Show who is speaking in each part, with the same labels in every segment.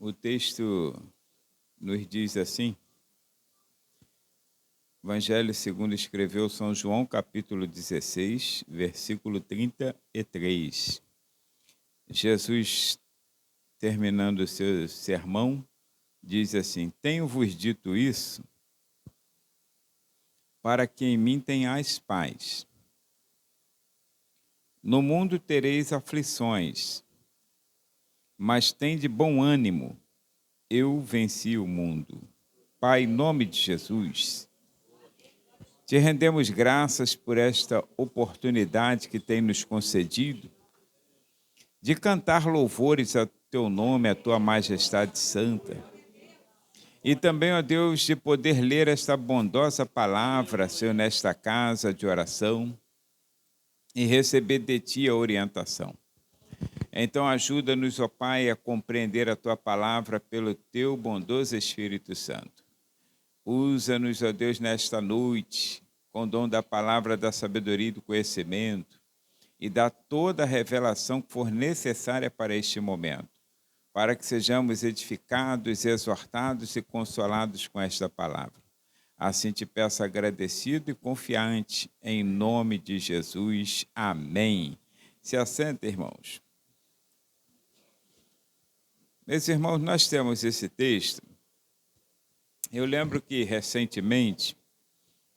Speaker 1: O texto nos diz assim, Evangelho segundo escreveu São João, capítulo 16, versículo 33. Jesus, terminando o seu sermão, diz assim: Tenho-vos dito isso para que em mim tenhais paz. No mundo tereis aflições, mas tende bom ânimo, eu venci o mundo. Pai, em nome de Jesus, te rendemos graças por esta oportunidade que tem nos concedido de cantar louvores a teu nome, a tua majestade santa. E também, ó Deus, de poder ler esta bondosa palavra, Senhor, nesta casa de oração e receber de ti a orientação. Então, ajuda-nos, ó Pai, a compreender a tua palavra pelo teu bondoso Espírito Santo. Usa-nos, ó Deus, nesta noite, com o dom da palavra, da sabedoria e do conhecimento, e dá toda a revelação que for necessária para este momento, para que sejamos edificados, exortados e consolados com esta palavra. Assim te peço agradecido e confiante, em nome de Jesus. Amém. Se assenta, irmãos. Meus irmãos, nós temos esse texto. Eu lembro que, recentemente,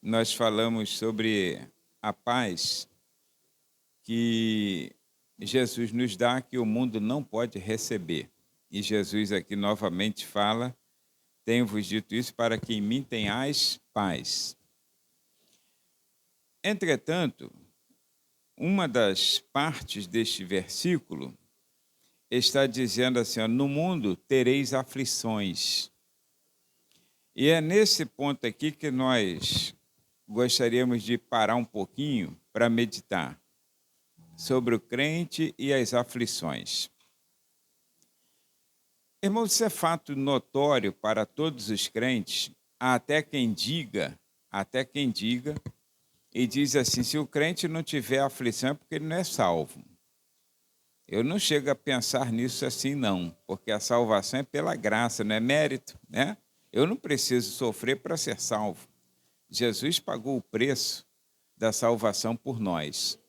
Speaker 1: nós falamos sobre a paz que Jesus nos dá, que o mundo não pode receber. E Jesus aqui novamente fala, tenho-vos dito isso para que em mim tenhais paz. Entretanto, uma das partes deste versículo está dizendo assim, ó, no mundo tereis aflições. E é nesse ponto aqui que nós gostaríamos de parar um pouquinho para meditar sobre o crente e as aflições. Irmãos, isso é fato notório para todos os crentes, até quem diga, e diz assim, se o crente não tiver aflição é porque ele não é salvo. Eu não chego a pensar nisso assim, não, porque a salvação é pela graça, não é mérito, né? Eu não preciso sofrer para ser salvo. Jesus pagou o preço da salvação por nós.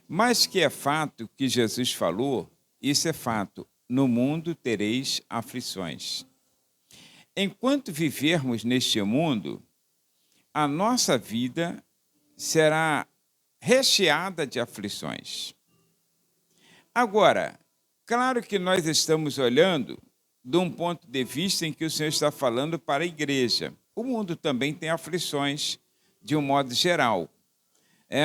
Speaker 1: Mas que é fato que Jesus falou, isso é fato. No mundo tereis aflições. Enquanto vivermos neste mundo, a nossa vida será recheada de aflições. Agora, claro que nós estamos olhando de um ponto de vista em que o Senhor está falando para a igreja. O mundo também tem aflições, de um modo geral.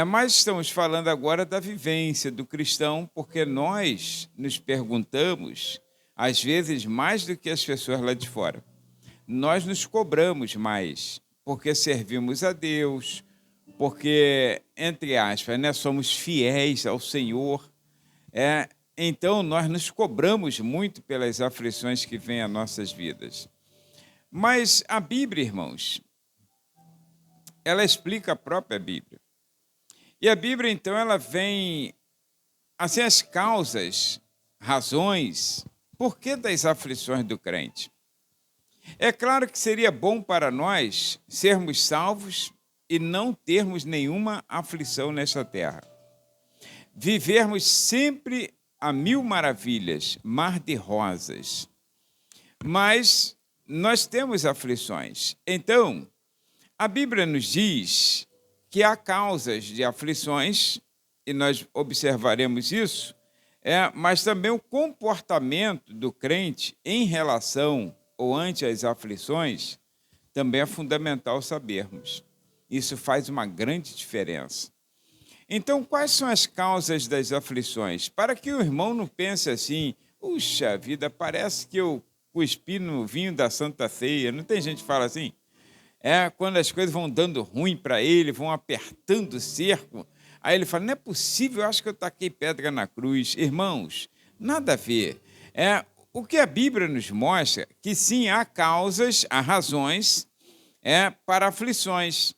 Speaker 1: Mas estamos falando agora da vivência do cristão, porque nós nos perguntamos, às vezes mais do que as pessoas lá de fora, nós nos cobramos mais, porque servimos a Deus, porque, entre aspas, né, somos fiéis ao Senhor. Então, nós nos cobramos muito pelas aflições que vêm às nossas vidas. Mas a Bíblia, irmãos, ela explica a própria Bíblia. E a Bíblia, então, ela vem, assim, as causas, razões, por que das aflições do crente? É claro que seria bom para nós sermos salvos e não termos nenhuma aflição nesta terra. Vivermos sempre a mil maravilhas, mar de rosas. Mas nós temos aflições. Então, a Bíblia nos diz que há causas de aflições, e nós observaremos isso, mas também o comportamento do crente em relação ou ante as aflições também é fundamental sabermos. Isso faz uma grande diferença. Então, quais são as causas das aflições? Para que o irmão não pense assim, puxa vida, parece que eu cuspi no vinho da Santa Ceia. Não tem gente que fala assim? Quando as coisas vão dando ruim para ele, vão apertando o cerco, aí ele fala, não é possível, eu acho que eu taquei pedra na cruz. Irmãos, nada a ver. O que a Bíblia nos mostra que sim, há causas, há razões para aflições.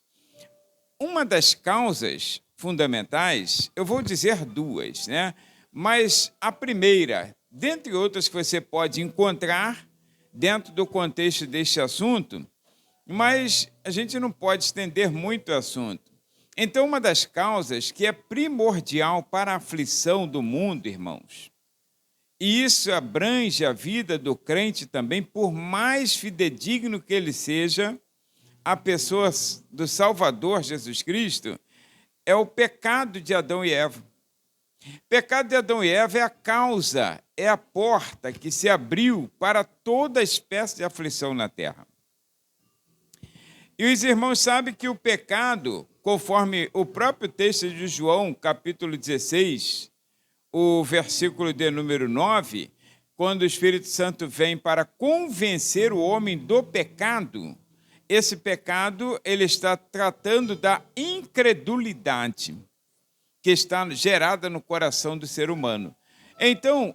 Speaker 1: Uma das causas fundamentais, eu vou dizer duas, né? Mas a primeira, dentre outras que você pode encontrar, dentro do contexto deste assunto, mas a gente não pode estender muito o assunto. Então, uma das causas que é primordial para a aflição do mundo, irmãos, e isso abrange a vida do crente também, por mais fidedigno que ele seja, a pessoa do Salvador Jesus Cristo, é o pecado de Adão e Eva. O pecado de Adão e Eva é a causa, é a porta que se abriu para toda espécie de aflição na terra. E os irmãos sabem que o pecado, conforme o próprio texto de João, capítulo 16, o versículo de número 9, quando o Espírito Santo vem para convencer o homem do pecado, esse pecado ele está tratando da incredulidade que está gerada no coração do ser humano. Então,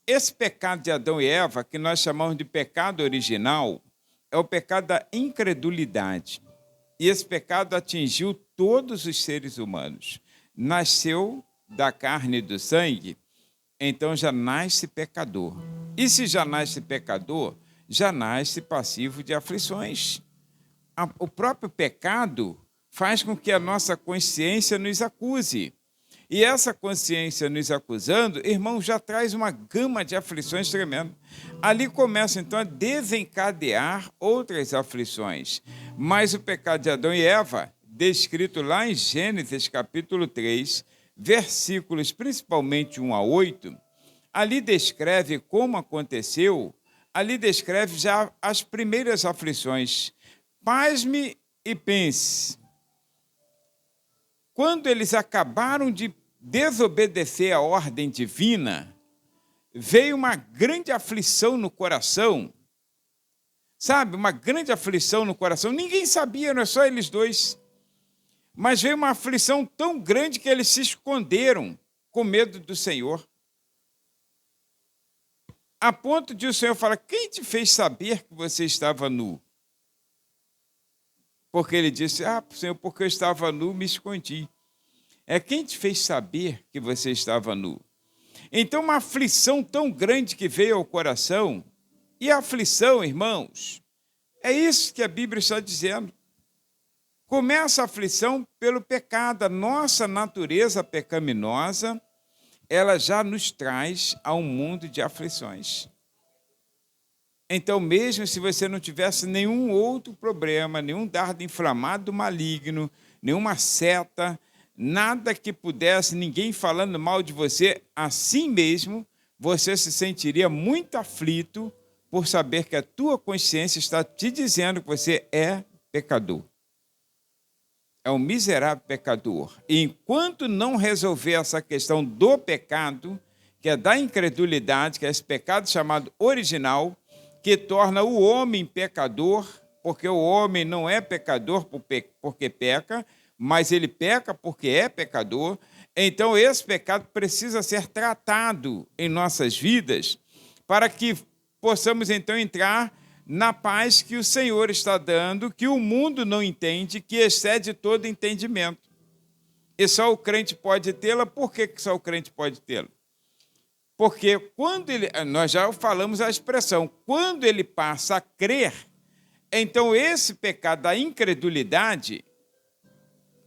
Speaker 1: esse pecado de Adão e Eva, que nós chamamos de pecado original, é o pecado da incredulidade. E esse pecado atingiu todos os seres humanos. Nasceu da carne e do sangue, então já nasce pecador. E se já nasce pecador, já nasce passivo de aflições. O próprio pecado faz com que a nossa consciência nos acuse. E essa consciência nos acusando, irmão, já traz uma gama de aflições tremenda. Ali começa, então, a desencadear outras aflições. Mas o pecado de Adão e Eva, descrito lá em Gênesis, capítulo 3, versículos principalmente 1 a 8, ali descreve como aconteceu, ali descreve já as primeiras aflições. Pasme e pense. Quando eles acabaram de desobedecer a ordem divina, veio uma grande aflição no coração, sabe? Uma grande aflição no coração. Ninguém sabia, não é só eles dois. Mas veio uma aflição tão grande que eles se esconderam com medo do Senhor. A ponto de o Senhor falar: quem te fez saber que você estava nu? Porque ele disse: Senhor, porque eu estava nu, me escondi. É quem te fez saber que você estava nu. Então, uma aflição tão grande que veio ao coração, e a aflição, irmãos, é isso que a Bíblia está dizendo. Começa a aflição pelo pecado. A nossa natureza pecaminosa, ela já nos traz a um mundo de aflições. Então, mesmo se você não tivesse nenhum outro problema, nenhum dardo inflamado maligno, nenhuma seta, nada que pudesse, ninguém falando mal de você, assim mesmo, você se sentiria muito aflito por saber que a tua consciência está te dizendo que você é pecador. É um miserável pecador. E enquanto não resolver essa questão do pecado, que é da incredulidade, que é esse pecado chamado original, que torna o homem pecador, porque o homem não é pecador porque peca, mas ele peca porque é pecador. Então, esse pecado precisa ser tratado em nossas vidas para que possamos, então, entrar na paz que o Senhor está dando, que o mundo não entende, que excede todo entendimento. E só o crente pode tê-la. Por que só o crente pode tê-la? Porque quando nós já falamos a expressão, quando ele passa a crer, então esse pecado da incredulidade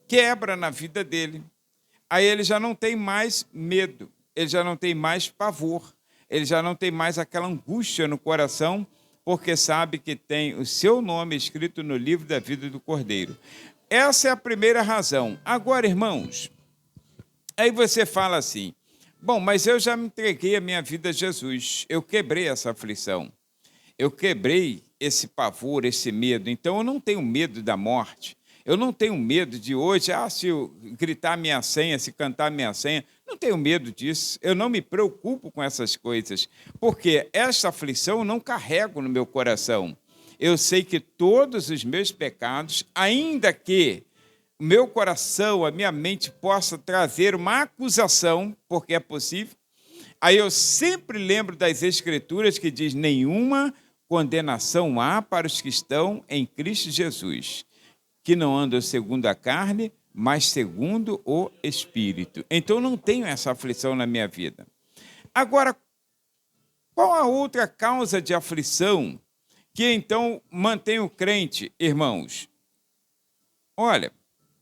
Speaker 1: quebra na vida dele. Aí ele já não tem mais medo, ele já não tem mais pavor, ele já não tem mais aquela angústia no coração, porque sabe que tem o seu nome escrito no livro da vida do Cordeiro. Essa é a primeira razão. Agora, irmãos, aí você fala assim: bom, mas eu já me entreguei a minha vida a Jesus, eu quebrei essa aflição, eu quebrei esse pavor, esse medo, então eu não tenho medo da morte, eu não tenho medo de hoje, se eu gritar minha senha, se cantar minha senha, não tenho medo disso, eu não me preocupo com essas coisas, porque essa aflição eu não carrego no meu coração. Eu sei que todos os meus pecados, ainda que o meu coração, a minha mente possa trazer uma acusação, porque é possível, aí eu sempre lembro das Escrituras que diz: nenhuma condenação há para os que estão em Cristo Jesus, que não andam segundo a carne, mas segundo o Espírito. Então, eu não tenho essa aflição na minha vida. Agora, qual a outra causa de aflição que então mantém o crente, irmãos? Olha,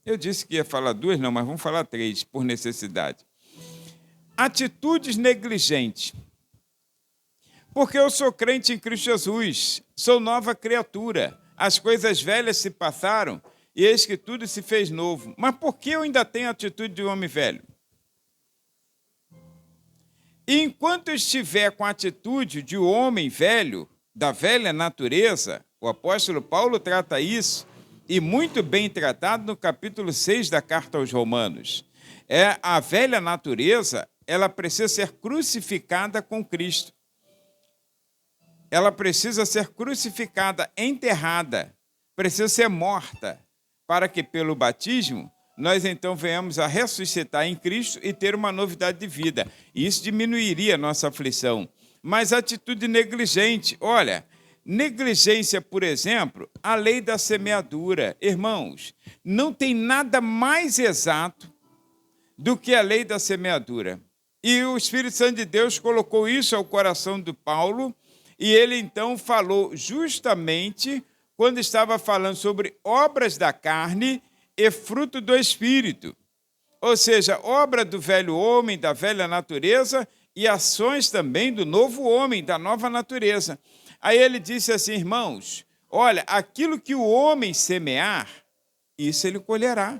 Speaker 1: eu disse que ia falar duas, não, mas vamos falar três, por necessidade. Atitudes negligentes. Porque eu sou crente em Cristo Jesus, sou nova criatura. As coisas velhas se passaram e eis que tudo se fez novo. Mas por que eu ainda tenho a atitude de um homem velho? E enquanto eu estiver com a atitude de um homem velho, da velha natureza, o apóstolo Paulo trata isso, e muito bem tratado no capítulo 6 da carta aos Romanos. A velha natureza, ela precisa ser crucificada com Cristo. Ela precisa ser crucificada, enterrada, precisa ser morta, para que pelo batismo nós então venhamos a ressuscitar em Cristo e ter uma novidade de vida. E isso diminuiria a nossa aflição. Mas atitude negligente, olha, negligência, por exemplo, a lei da semeadura. Irmãos, não tem nada mais exato do que a lei da semeadura. E o Espírito Santo de Deus colocou isso ao coração do Paulo, e ele então falou justamente quando estava falando sobre obras da carne e fruto do Espírito. Ou seja, obra do velho homem, da velha natureza, e ações também do novo homem, da nova natureza. Aí ele disse assim, irmãos, olha, aquilo que o homem semear, isso ele colherá.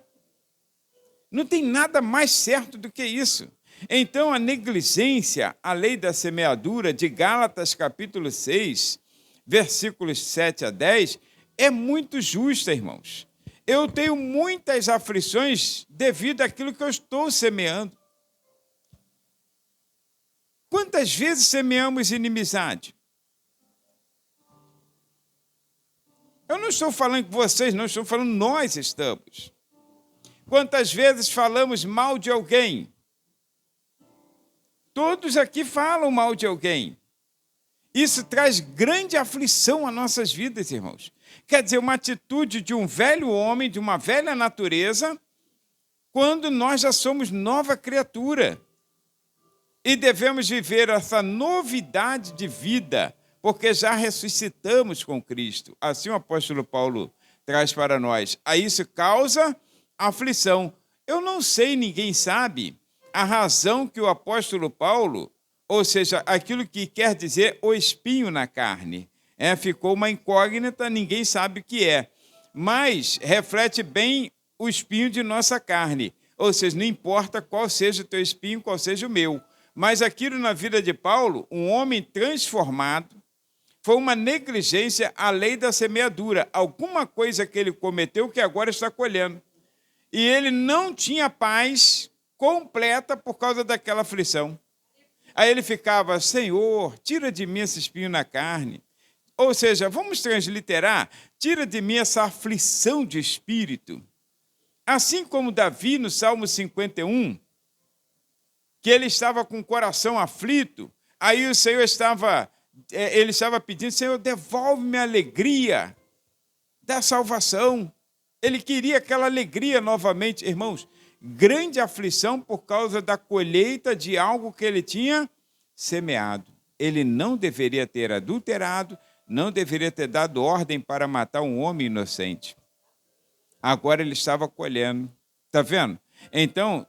Speaker 1: Não tem nada mais certo do que isso. Então, a negligência, a lei da semeadura de Gálatas, capítulo 6, versículos 7 a 10, é muito justa, irmãos. Eu tenho muitas aflições devido àquilo que eu estou semeando. Quantas vezes semeamos inimizade? Eu não estou falando que vocês, não estou falando nós estamos. Quantas vezes falamos mal de alguém? Todos aqui falam mal de alguém. Isso traz grande aflição às nossas vidas, irmãos. Quer dizer, uma atitude de um velho homem, de uma velha natureza, quando nós já somos nova criatura. E devemos viver essa novidade de vida, porque já ressuscitamos com Cristo. Assim o apóstolo Paulo traz para nós. A isso causa aflição. Eu não sei, ninguém sabe a razão que o apóstolo Paulo, ou seja, aquilo que quer dizer o espinho na carne, ficou uma incógnita, ninguém sabe o que é, mas reflete bem o espinho de nossa carne, ou seja, não importa qual seja o teu espinho, qual seja o meu, mas aquilo na vida de Paulo, um homem transformado, foi uma negligência à lei da semeadura, alguma coisa que ele cometeu que agora está colhendo, e ele não tinha paz completa por causa daquela aflição. Aí ele ficava, Senhor, tira de mim esse espinho na carne. Ou seja, vamos transliterar, tira de mim essa aflição de espírito. Assim como Davi, no Salmo 51, que ele estava com o coração aflito, aí o Senhor ele estava pedindo, Senhor, devolve-me a alegria da salvação. Ele queria aquela alegria novamente, irmãos. Grande aflição por causa da colheita de algo que ele tinha semeado. Ele não deveria ter adulterado, não deveria ter dado ordem para matar um homem inocente. Agora ele estava colhendo. Está vendo? Então,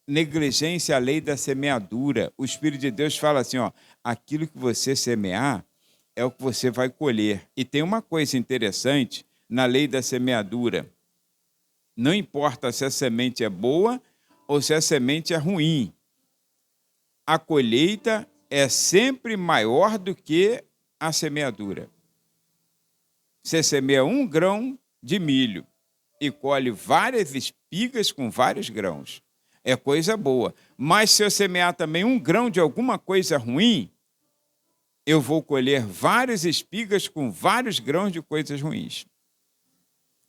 Speaker 1: negligência à lei da semeadura. O Espírito de Deus fala assim, ó, aquilo que você semear é o que você vai colher. E tem uma coisa interessante na lei da semeadura. Não importa se a semente é boa ou se a semente é ruim. A colheita é sempre maior do que a semeadura. Você semeia 1 grão de milho e colhe várias espigas com vários grãos. É coisa boa. Mas se eu semear também 1 grão de alguma coisa ruim, eu vou colher várias espigas com vários grãos de coisas ruins.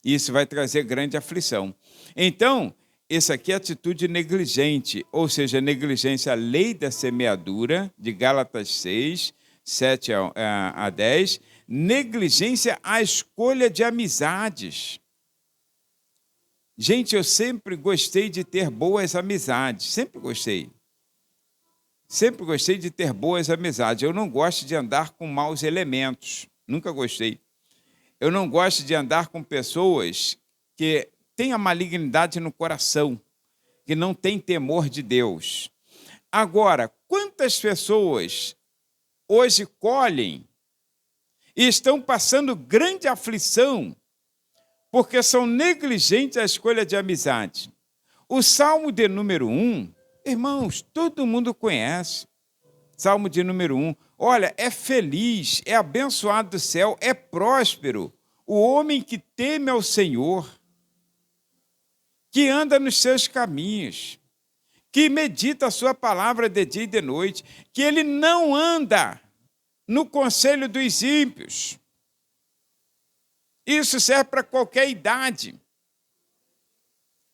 Speaker 1: Isso vai trazer grande aflição. Então, essa aqui é atitude negligente, ou seja, negligência à lei da semeadura, de Gálatas 6, 7 a 10, negligência à escolha de amizades. Gente, eu sempre gostei de ter boas amizades, sempre gostei. Sempre gostei de ter boas amizades. Eu não gosto de andar com maus elementos. Nunca gostei. Eu não gosto de andar com pessoas que têm a malignidade no coração, que não têm temor de Deus. Agora, quantas pessoas hoje colhem e estão passando grande aflição porque são negligentes à escolha de amizade? O Salmo de número 1, irmãos, todo mundo conhece. Salmo de número 1. Olha, é feliz, é abençoado do céu, é próspero o homem que teme ao Senhor, que anda nos seus caminhos, que medita a sua palavra de dia e de noite, que ele não anda no conselho dos ímpios. Isso serve para qualquer idade.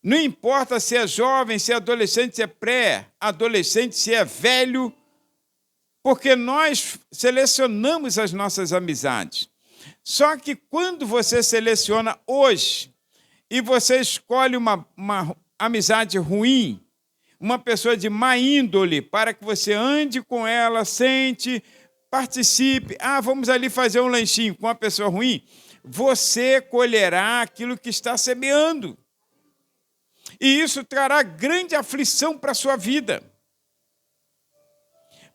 Speaker 1: Não importa se é jovem, se é adolescente, se é pré-adolescente, se é velho, porque nós selecionamos as nossas amizades. Só que quando você seleciona hoje e você escolhe uma amizade ruim, uma pessoa de má índole, para que você ande com ela, sente, participe, vamos ali fazer um lanchinho com uma pessoa ruim, você colherá aquilo que está semeando. E isso trará grande aflição para a sua vida.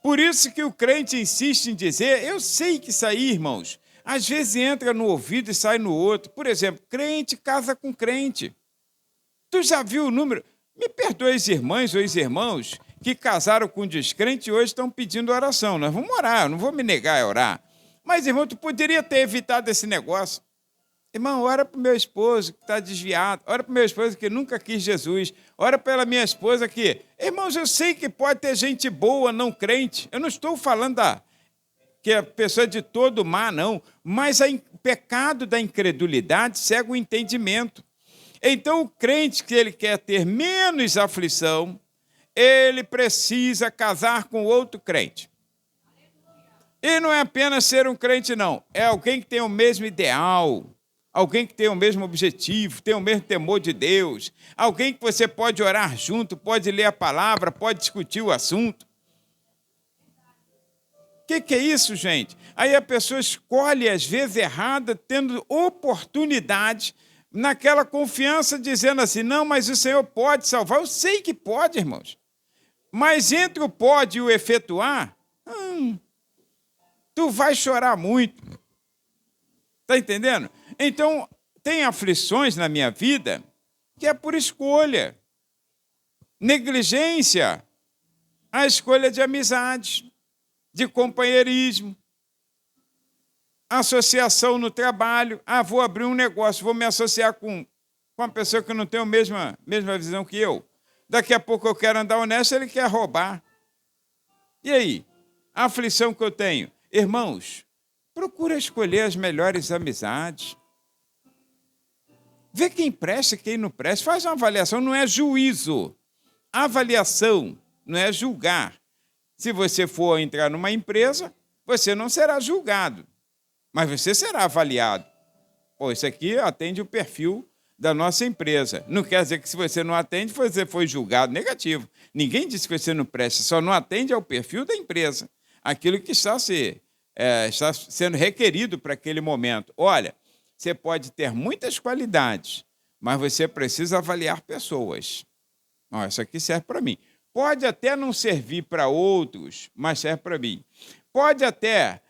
Speaker 1: Por isso que o crente insiste em dizer, eu sei que isso aí, irmãos, às vezes entra no ouvido e sai no outro. Por exemplo, crente casa com crente. Tu já viu o número? Me perdoe as irmãs ou os irmãos que casaram com descrente e hoje estão pedindo oração. Nós vamos orar, eu não vou me negar a orar. Mas, irmão, tu poderia ter evitado esse negócio. Irmão, ora para o meu esposo que está desviado, ora para o meu esposo que nunca quis Jesus, ora pela minha esposa que... Irmãos, eu sei que pode ter gente boa, não crente, eu não estou falando que a pessoa é de todo má, não, mas o pecado da incredulidade cega o entendimento. Então, o crente que ele quer ter menos aflição, ele precisa casar com outro crente. E não é apenas ser um crente, não, é alguém que tem o mesmo ideal, alguém que tem o mesmo objetivo, tem o mesmo temor de Deus, alguém que você pode orar junto, pode ler a palavra, pode discutir o assunto. O que é isso, gente? Aí a pessoa escolhe, às vezes, errada, tendo oportunidade, naquela confiança, dizendo assim, não, mas o Senhor pode salvar. Eu sei que pode, irmãos. Mas entre o pode e o efetuar, tu vai chorar muito. Está entendendo? Então, tem aflições na minha vida que é por escolha. Negligência, a escolha de amizade, de companheirismo, associação no trabalho. Vou abrir um negócio, vou me associar com uma pessoa que não tem a mesma visão que eu. Daqui a pouco eu quero andar honesto, ele quer roubar. E aí? A aflição que eu tenho. Irmãos, procura escolher as melhores amizades. Vê quem presta e quem não presta. Faz uma avaliação, não é juízo. Avaliação não é julgar. Se você for entrar numa empresa, você não será julgado, mas você será avaliado. Isso aqui atende o perfil da nossa empresa. Não quer dizer que se você não atende, você foi julgado. Negativo. Ninguém disse que você não presta, só não atende ao perfil da empresa. Aquilo que está sendo requerido para aquele momento. Olha, você pode ter muitas qualidades, mas você precisa avaliar pessoas. Isso aqui serve para mim. Pode até não servir para outros, mas serve para mim. Pode até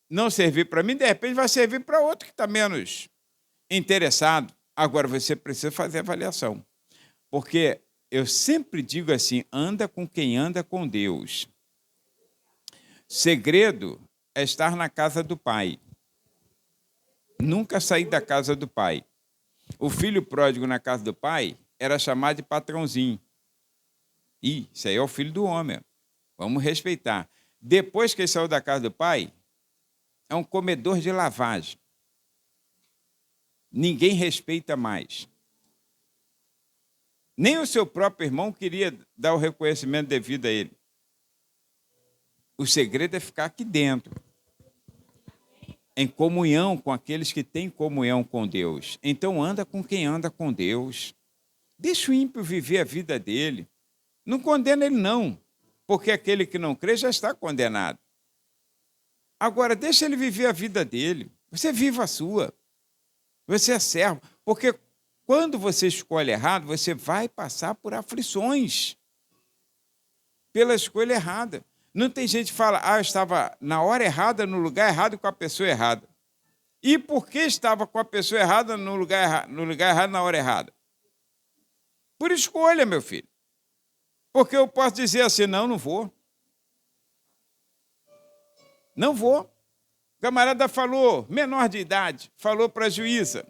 Speaker 1: não servir para mim, de repente vai servir para outro que está menos interessado. Agora, você precisa fazer avaliação. Porque eu sempre digo assim, anda com quem anda com Deus. Segredo é estar na casa do Pai. Nunca sair da casa do Pai. O filho pródigo na casa do pai era chamado de patrãozinho. Isso aí é o filho do homem. Vamos respeitar. Depois que ele saiu da casa do pai, é um comedor de lavagem. Ninguém respeita mais. Nem o seu próprio irmão queria dar o reconhecimento devido a ele. O segredo é ficar aqui dentro, em comunhão com aqueles que têm comunhão com Deus. Então anda com quem anda com Deus. Deixa o ímpio viver a vida dele. Não condena ele, não, porque aquele que não crê já está condenado. Agora, deixa ele viver a vida dele. Você viva a sua. Você é servo. Porque quando você escolhe errado, você vai passar por aflições pela escolha errada. Não tem gente que fala, eu estava na hora errada, no lugar errado, com a pessoa errada. E por que estava com a pessoa errada no lugar errado, na hora errada? Por escolha, meu filho. Porque eu posso dizer assim, não vou. Não vou. O camarada falou, menor de idade, falou para a juíza.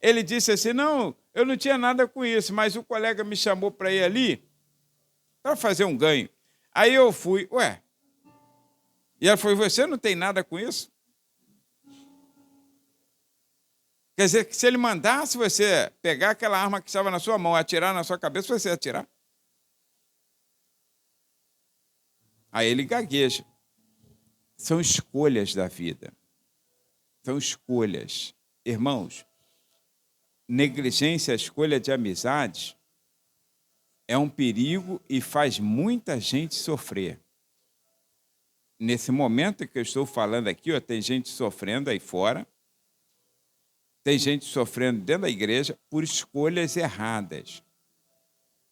Speaker 1: Ele disse assim, não, eu não tinha nada com isso, mas o colega me chamou para ir ali para fazer um ganho. Aí eu fui, E ela falou, você não tem nada com isso? Quer dizer, que se ele mandasse você pegar aquela arma que estava na sua mão, atirar na sua cabeça, você ia atirar? Aí ele gagueja. São escolhas da vida. São escolhas. Irmãos, negligência, a escolha de amizades, é um perigo e faz muita gente sofrer. Nesse momento que eu estou falando aqui, tem gente sofrendo aí fora, tem gente sofrendo dentro da igreja por escolhas erradas.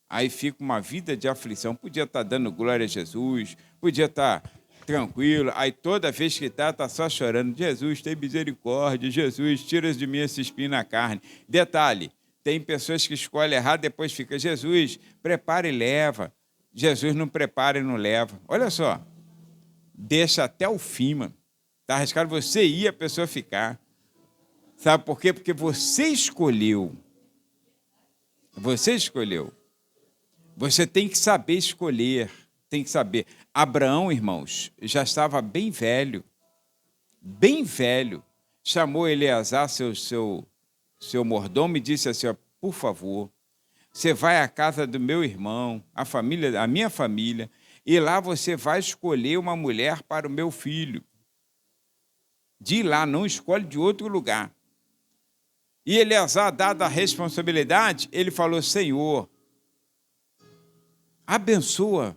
Speaker 1: Aí fica uma vida de aflição. Podia estar dando glória a Jesus, podia estar tranquilo. Aí toda vez que está só chorando. Jesus, tem misericórdia. Jesus, tira de mim esse espinho na carne. Detalhe, tem pessoas que escolhem errado, depois fica, Jesus, prepara e leva. Jesus não prepara e não leva. Olha só, deixa até o fim, mano. Está arriscado você ir, a pessoa ficar. Sabe por quê? Porque você escolheu. Você escolheu. Você tem que saber escolher. Tem que saber. Abraão, irmãos, já estava bem velho. Bem velho. Chamou Eleazar, seu mordomo, e disse assim, por favor, você vai à casa do meu irmão, a minha família, e lá você vai escolher uma mulher para o meu filho. De lá, não escolhe de outro lugar. E Eleazar, dada a responsabilidade, ele falou, Senhor, abençoa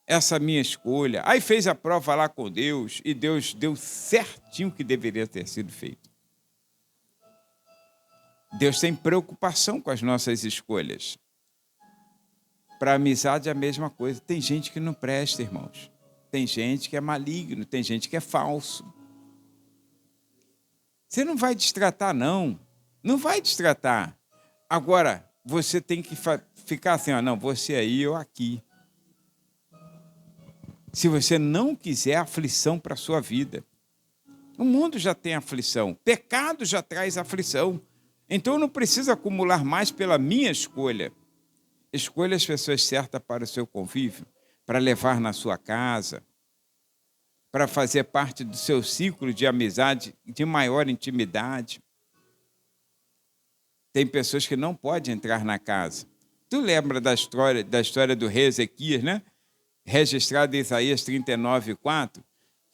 Speaker 1: essa minha escolha. Aí fez a prova lá com Deus, e Deus deu certinho o que deveria ter sido feito. Deus tem preocupação com as nossas escolhas. Para a amizade é a mesma coisa. Tem gente que não presta, irmãos. Tem gente que é maligno, tem gente que é falso. Você não vai destratar, não. Não vai destratar. Agora, você tem que ficar assim, não, você aí, eu aqui. Se você não quiser aflição para a sua vida. O mundo já tem aflição. Pecado já traz aflição. Então, eu não preciso acumular mais pela minha escolha. Escolha as pessoas certas para o seu convívio, para levar na sua casa, para fazer parte do seu ciclo de amizade de maior intimidade. Tem pessoas que não podem entrar na casa. Tu lembra da história do rei Ezequias, né? Registrado em Isaías 39:4,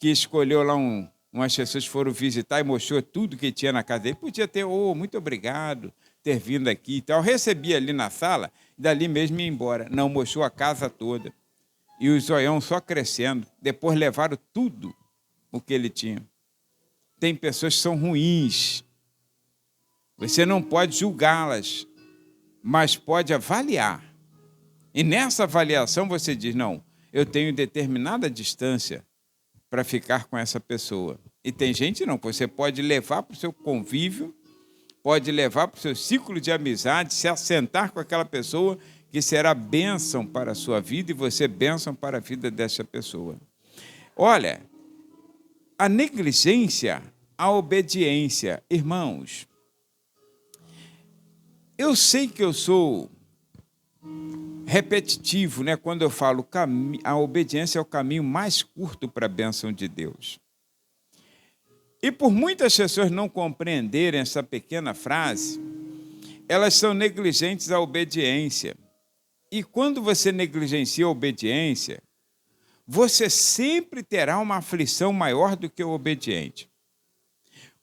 Speaker 1: que escolheu lá umas pessoas que foram visitar e mostrou tudo que tinha na casa dele. Podia ter, muito obrigado, ter vindo aqui e tal. Recebia ali na sala, e dali mesmo ia embora. Não, mostrou a casa toda. E o zoião só crescendo. Depois levaram tudo o que ele tinha. Tem pessoas que são ruins. Você não pode julgá-las, mas pode avaliar. E nessa avaliação você diz, não, eu tenho determinada distância para ficar com essa pessoa. E tem gente não, você pode levar para o seu convívio, pode levar para o seu ciclo de amizade, se assentar com aquela pessoa que será bênção para a sua vida e você bênção para a vida dessa pessoa. Olha, a negligência, a obediência. Irmãos, eu sei que eu sou repetitivo, né? Quando eu falo a obediência é o caminho mais curto para a bênção de Deus. E por muitas pessoas não compreenderem essa pequena frase, elas são negligentes à obediência. E quando você negligencia a obediência, você sempre terá uma aflição maior do que o obediente.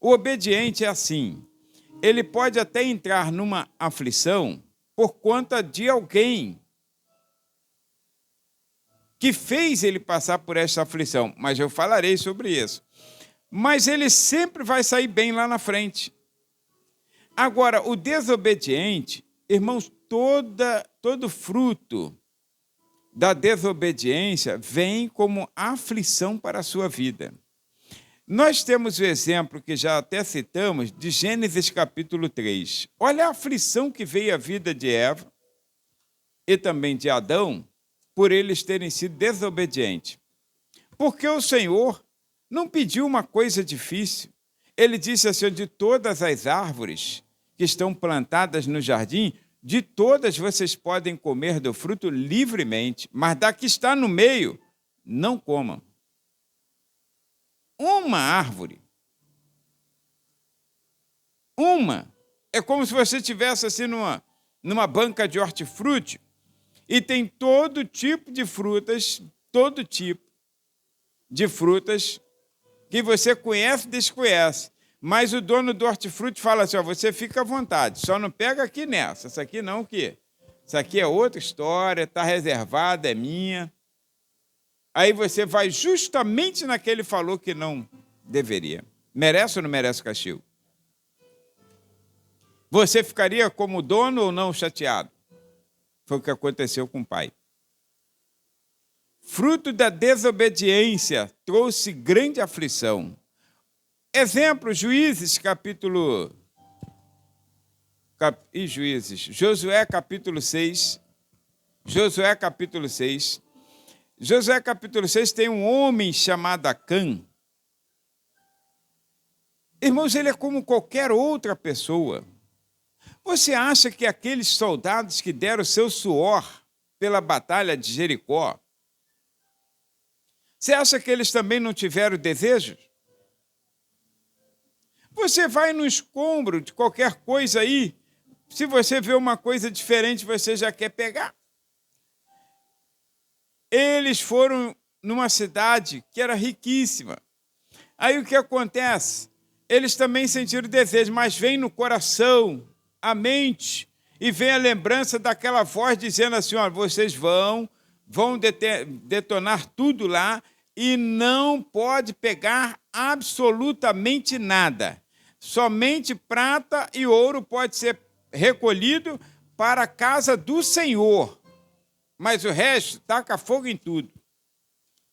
Speaker 1: O obediente é assim, ele pode até entrar numa aflição por conta de alguém que fez ele passar por essa aflição, mas eu falarei sobre isso. Mas ele sempre vai sair bem lá na frente. Agora, o desobediente, irmãos, todo fruto da desobediência vem como aflição para a sua vida. Nós temos o exemplo que já até citamos de Gênesis capítulo 3. Olha a aflição que veio à vida de Eva e também de Adão por eles terem sido desobedientes. Porque o Senhor não pediu uma coisa difícil. Ele disse assim, de todas as árvores que estão plantadas no jardim, de todas vocês podem comer do fruto livremente, mas da que está no meio, não comam. Uma árvore. Uma. É como se você estivesse assim numa banca de hortifruti e tem todo tipo de frutas que você conhece e desconhece. Mas o dono do hortifruti fala assim, ó, você fica à vontade, só não pega aqui nessa. Essa aqui não, o quê? Isso aqui é outra história, está reservada, é minha. Aí você vai justamente naquele falou que não deveria. Merece ou não merece castigo? Você ficaria como dono ou não chateado? Foi o que aconteceu com o pai. Fruto da desobediência trouxe grande aflição. Exemplo, Juízes, Josué capítulo 6. Josué capítulo 6. Josué capítulo 6 tem um homem chamado Acã. Irmãos, ele é como qualquer outra pessoa. Você acha que aqueles soldados que deram seu suor pela batalha de Jericó, você acha que eles também não tiveram desejos? Você vai no escombro de qualquer coisa aí, se você vê uma coisa diferente, você já quer pegar. Eles foram numa cidade que era riquíssima. Aí o que acontece? Eles também sentiram desejo, mas vem no coração, a mente, e vem a lembrança daquela voz dizendo assim, ó, vocês vão detonar tudo lá e não pode pegar absolutamente nada. Somente prata e ouro pode ser recolhido para a casa do Senhor. Mas o resto, taca fogo em tudo.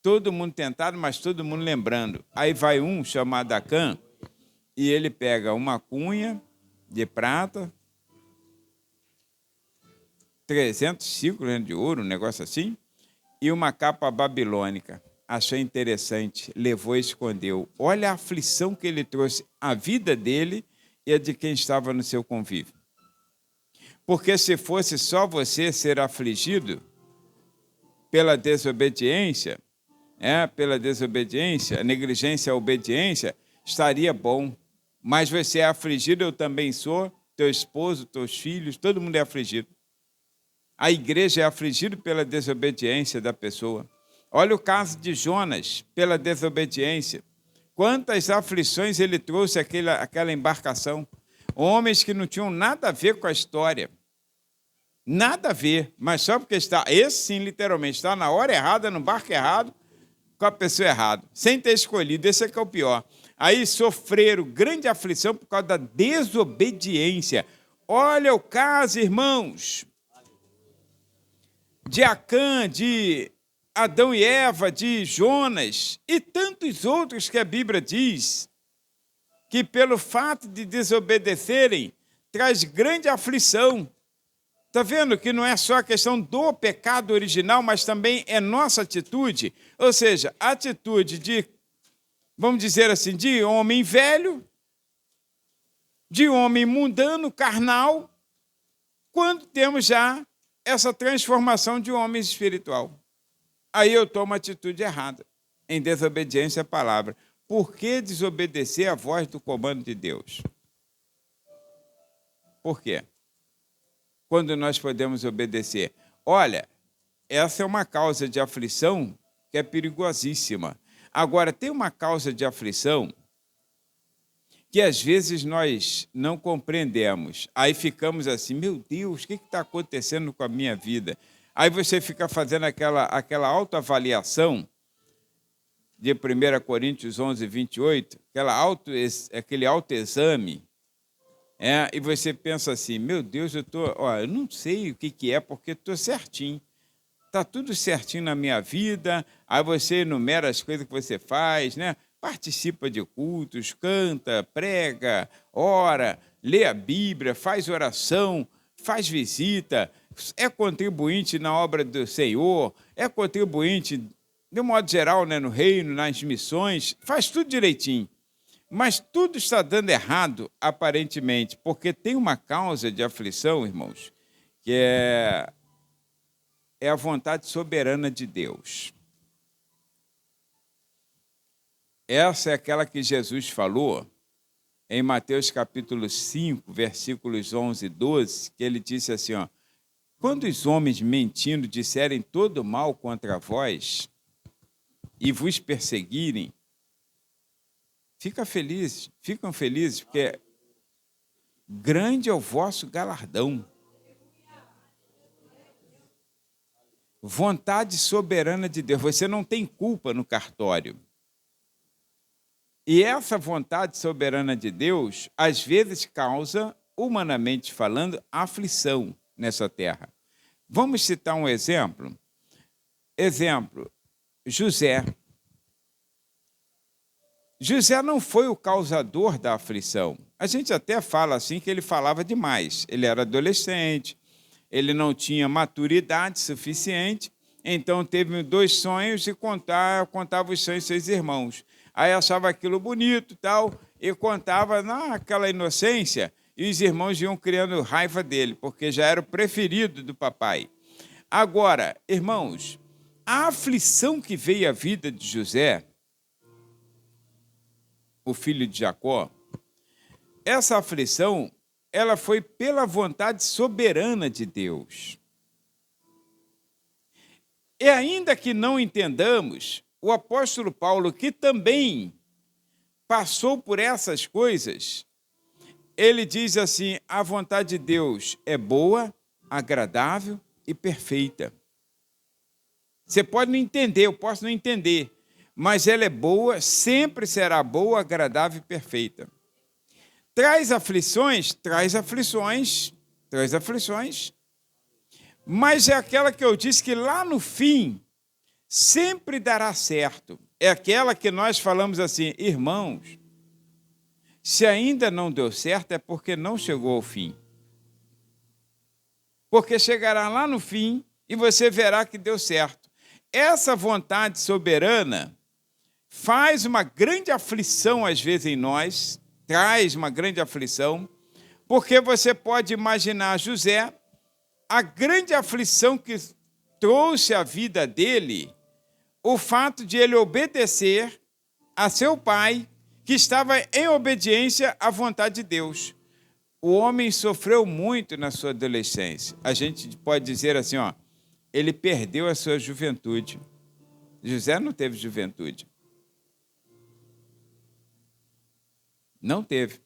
Speaker 1: Todo mundo tentado, mas todo mundo lembrando. Aí vai um chamado Acã, e ele pega uma cunha de prata, 300 ciclos de ouro, um negócio assim, e uma capa babilônica. Achou interessante, levou e escondeu. Olha a aflição que ele trouxe à vida dele e a de quem estava no seu convívio. Porque se fosse só você ser afligido pela desobediência, a negligência, a obediência, estaria bom. Mas você é afligido, eu também sou, teu esposo, teus filhos, todo mundo é afligido. A igreja é afligida pela desobediência da pessoa. Olha o caso de Jonas, pela desobediência. Quantas aflições ele trouxe àquela embarcação. Homens que não tinham nada a ver com a história. Nada a ver, mas só porque esse sim, literalmente, está na hora errada, no barco errado, com a pessoa errada, sem ter escolhido, esse é que é o pior. Aí sofreram grande aflição por causa da desobediência. Olha o caso, irmãos, de Acã, de Adão e Eva, de Jonas, e tantos outros que a Bíblia diz que pelo fato de desobedecerem, traz grande aflição. Está vendo que não é só a questão do pecado original, mas também é nossa atitude, ou seja, a atitude de, vamos dizer assim, de homem velho, de homem mundano, carnal, quando temos já essa transformação de homem espiritual. Aí eu tomo a atitude errada, em desobediência à palavra. Por que desobedecer a voz do comando de Deus? Por quê? Quando nós podemos obedecer. Olha, essa é uma causa de aflição que é perigosíssima. Agora, tem uma causa de aflição que às vezes nós não compreendemos. Aí ficamos assim, meu Deus, o que está acontecendo com a minha vida? Aí você fica fazendo aquela autoavaliação de 1 Coríntios 11, 28, aquele autoexame, e você pensa assim, meu Deus, eu não sei o que é, porque estou certinho. Está tudo certinho na minha vida, aí você enumera as coisas que você faz, né? Participa de cultos, canta, prega, ora, lê a Bíblia, faz oração, faz visita, é contribuinte na obra do Senhor, é contribuinte, de um modo geral, né, no reino, nas missões, faz tudo direitinho. Mas tudo está dando errado, aparentemente, porque tem uma causa de aflição, irmãos, que é a vontade soberana de Deus. Essa é aquela que Jesus falou em Mateus capítulo 5, versículos 11 e 12, que ele disse assim, quando os homens mentindo disserem todo mal contra vós e vos perseguirem, ficam felizes, porque grande é o vosso galardão. Vontade soberana de Deus. Você não tem culpa no cartório. E essa vontade soberana de Deus, às vezes, causa, humanamente falando, aflição nessa terra. Vamos citar um exemplo? Exemplo, José. José não foi o causador da aflição. A gente até fala assim que ele falava demais. Ele era adolescente, ele não tinha maturidade suficiente, então teve 2 sonhos e contava os sonhos dos seus irmãos. Aí achava aquilo bonito e contava naquela inocência, e os irmãos iam criando raiva dele, porque já era o preferido do papai. Agora, irmãos, a aflição que veio à vida de José, o filho de Jacó, essa aflição, ela foi pela vontade soberana de Deus. E ainda que não entendamos, o apóstolo Paulo, que também passou por essas coisas, ele diz assim, a vontade de Deus é boa, agradável e perfeita. Você pode não entender, eu posso não entender, mas ela é boa, sempre será boa, agradável e perfeita. Traz aflições, mas é aquela que eu disse que lá no fim sempre dará certo. É aquela que nós falamos assim, irmãos, se ainda não deu certo é porque não chegou ao fim. Porque chegará lá no fim e você verá que deu certo. Essa vontade soberana faz uma grande aflição às vezes em nós, traz uma grande aflição, porque você pode imaginar José, a grande aflição que trouxe à vida dele, o fato de ele obedecer a seu pai, que estava em obediência à vontade de Deus. O homem sofreu muito na sua adolescência. A gente pode dizer assim, ele perdeu a sua juventude. José não teve juventude. Não teve.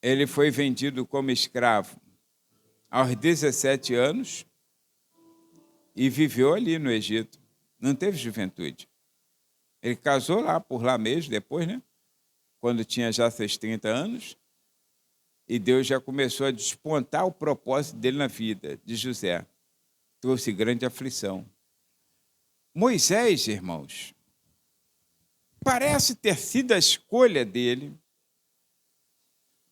Speaker 1: Ele foi vendido como escravo aos 17 anos e viveu ali no Egito. Não teve juventude. Ele casou por lá mesmo, depois, né? Quando tinha já seus 30 anos, e Deus já começou a despontar o propósito dele na vida de José. Trouxe grande aflição. Moisés, irmãos, parece ter sido a escolha dele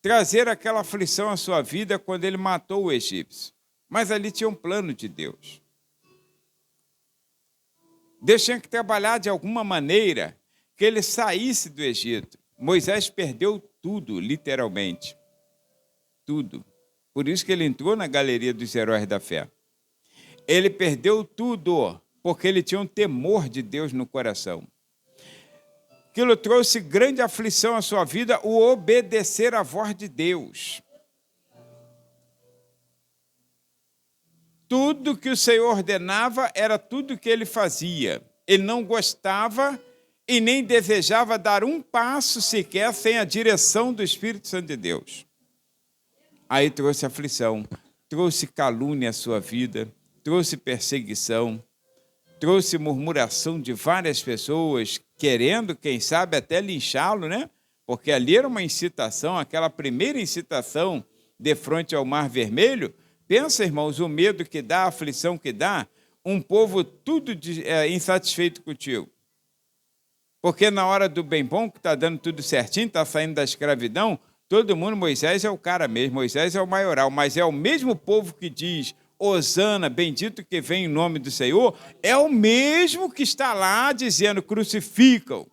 Speaker 1: trazer aquela aflição à sua vida quando ele matou o egípcio. Mas ali tinha um plano de Deus. Deus tinha que trabalhar de alguma maneira que ele saísse do Egito. Moisés perdeu tudo, literalmente. Tudo. Por isso que ele entrou na galeria dos heróis da fé. Ele perdeu tudo, porque ele tinha um temor de Deus no coração. Aquilo trouxe grande aflição à sua vida, o obedecer à voz de Deus. Tudo que o Senhor ordenava era tudo que ele fazia. Ele não gostava e nem desejava dar um passo sequer sem a direção do Espírito Santo de Deus. Aí trouxe aflição, trouxe calúnia à sua vida, trouxe perseguição, trouxe murmuração de várias pessoas, querendo, quem sabe, até linchá-lo, né? Porque ali era uma incitação, aquela primeira incitação de frente ao Mar Vermelho. Pensa, irmãos, o medo que dá, a aflição que dá, um povo tudo insatisfeito contigo. Porque na hora do bem bom, que está dando tudo certinho, está saindo da escravidão, todo mundo, Moisés é o cara mesmo, Moisés é o maioral, mas é o mesmo povo que diz, Hosana, bendito que vem em nome do Senhor, é o mesmo que está lá dizendo, crucificam.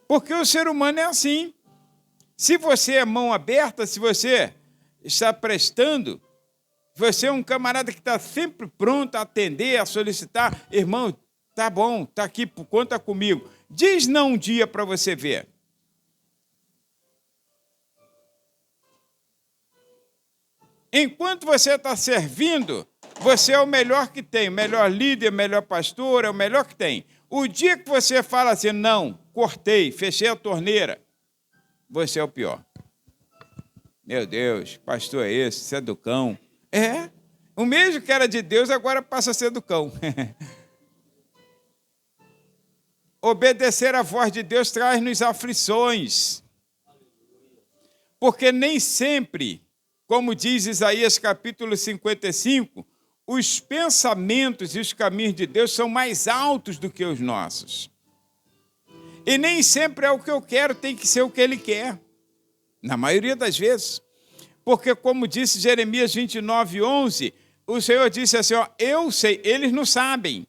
Speaker 1: Porque o ser humano é assim. Se você é mão aberta, se você está prestando, você é um camarada que está sempre pronto a atender, a solicitar, irmão, tá bom, está aqui, conta comigo. Diz não um dia para você ver. Enquanto você está servindo, você é o melhor que tem, o melhor líder, o melhor pastor, é o melhor que tem. O dia que você fala assim, não, cortei, fechei a torneira, você é o pior. Meu Deus, pastor é esse, você é do cão. É, o mesmo que era de Deus agora passa a ser do cão. Obedecer à voz de Deus traz-nos aflições. Porque nem sempre, como diz Isaías capítulo 55, os pensamentos e os caminhos de Deus são mais altos do que os nossos. E nem sempre é o que eu quero, tem que ser o que Ele quer. Na maioria das vezes. Porque, como disse Jeremias 29, 11, o Senhor disse assim, ó, eu sei, eles não sabem.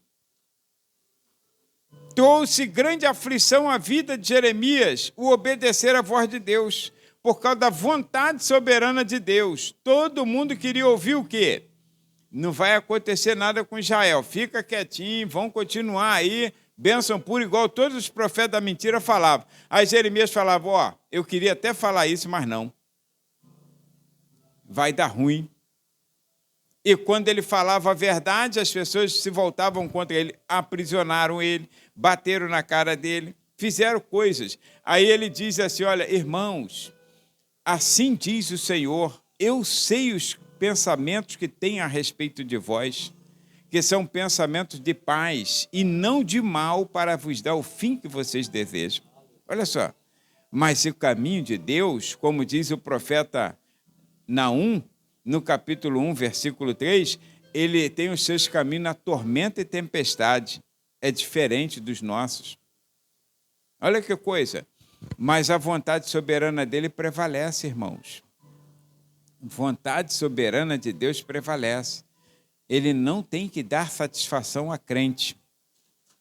Speaker 1: Trouxe grande aflição à vida de Jeremias o obedecer à voz de Deus, por causa da vontade soberana de Deus. Todo mundo queria ouvir o quê? Não vai acontecer nada com Israel, fica quietinho, vão continuar aí, bênção pura, igual todos os profetas da mentira falavam. Aí Jeremias falava, ó, eu queria até falar isso, mas não. Vai dar ruim. E quando ele falava a verdade, as pessoas se voltavam contra ele, aprisionaram ele, bateram na cara dele, fizeram coisas. Aí ele diz assim, olha, irmãos, assim diz o Senhor, eu sei os pensamentos que tem a respeito de vós, que são pensamentos de paz e não de mal para vos dar o fim que vocês desejam. Olha só, mas o caminho de Deus, como diz o profeta Naum, no capítulo 1, versículo 3, ele tem os seus caminhos na tormenta e tempestade. É diferente dos nossos. Olha que coisa. Mas a vontade soberana dele prevalece, irmãos. A vontade soberana de Deus prevalece. Ele não tem que dar satisfação a crente.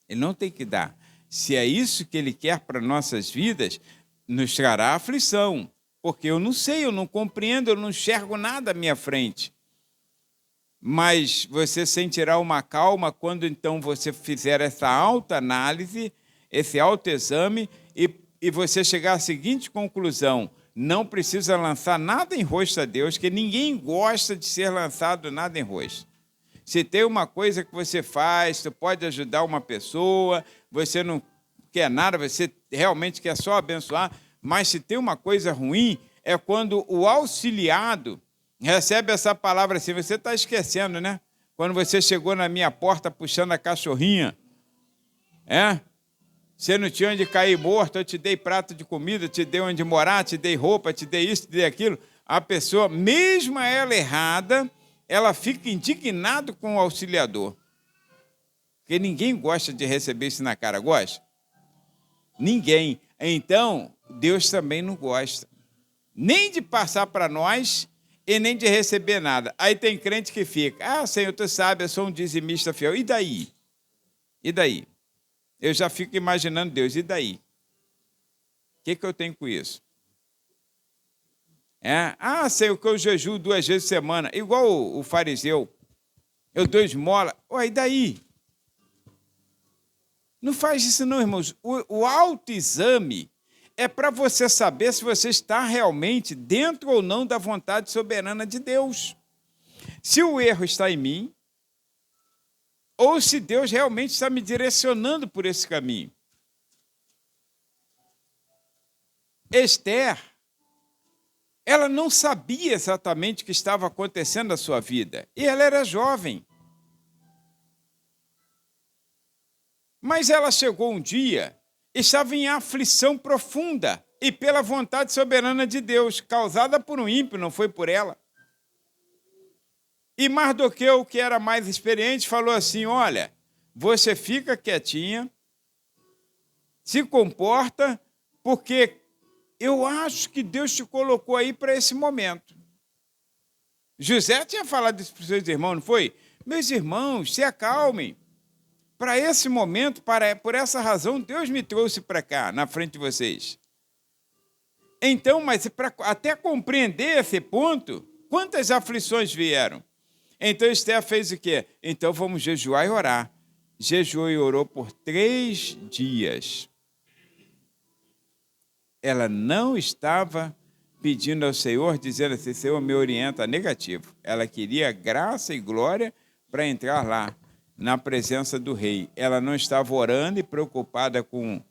Speaker 1: Ele não tem que dar. Se é isso que ele quer para nossas vidas, nos trará aflição. Porque eu não sei, eu não compreendo, eu não enxergo nada à minha frente. Mas você sentirá uma calma quando então você fizer essa autoanálise, esse autoexame, e você chegar à seguinte conclusão: não precisa lançar nada em rosto a Deus, que ninguém gosta de ser lançado nada em rosto. Se tem uma coisa que você faz, você pode ajudar uma pessoa, você não quer nada, você realmente quer só abençoar, mas se tem uma coisa ruim, é quando o auxiliado recebe essa palavra assim, você está esquecendo, né? Quando você chegou na minha porta puxando a cachorrinha, você não tinha onde cair morto, eu te dei prato de comida, te dei onde morar, te dei roupa, te dei isso, te dei aquilo. A pessoa, mesmo ela errada, ela fica indignada com o auxiliador. Porque ninguém gosta de receber isso na cara, gosta? Ninguém. Então, Deus também não gosta. Nem de passar para nós e nem de receber nada. Aí tem crente que fica, Senhor, tu sabe, eu sou um dizimista fiel. E daí? E daí? Eu já fico imaginando Deus, e daí? O que eu tenho com isso? Senhor, que eu jejuo 2 vezes por semana, igual o fariseu. Eu dou esmola. E daí? Não faz isso não, irmãos. O autoexame é para você saber se você está realmente dentro ou não da vontade soberana de Deus. Se o erro está em mim, ou se Deus realmente está me direcionando por esse caminho. Esther, Ela não sabia exatamente o que estava acontecendo na sua vida. E ela era jovem. Mas ela chegou um dia, estava em aflição profunda, e pela vontade soberana de Deus, causada por um ímpio, não foi por ela. E Mardoqueu, que era mais experiente, falou assim: olha, você fica quietinha, se comporta, porque eu acho que Deus te colocou aí para esse momento. José tinha falado isso para os seus irmãos, não foi? Meus irmãos, se acalmem. Para esse momento, por essa razão, Deus me trouxe para cá, na frente de vocês. Então, mas até compreender esse ponto, quantas aflições vieram? Então, Esther fez o quê? Então, vamos jejuar e orar. Jejuou e orou por 3 dias. Ela não estava pedindo ao Senhor, dizendo assim: Senhor, me orienta, negativo. Ela queria graça e glória para entrar lá, na presença do rei. Ela não estava orando e preocupada com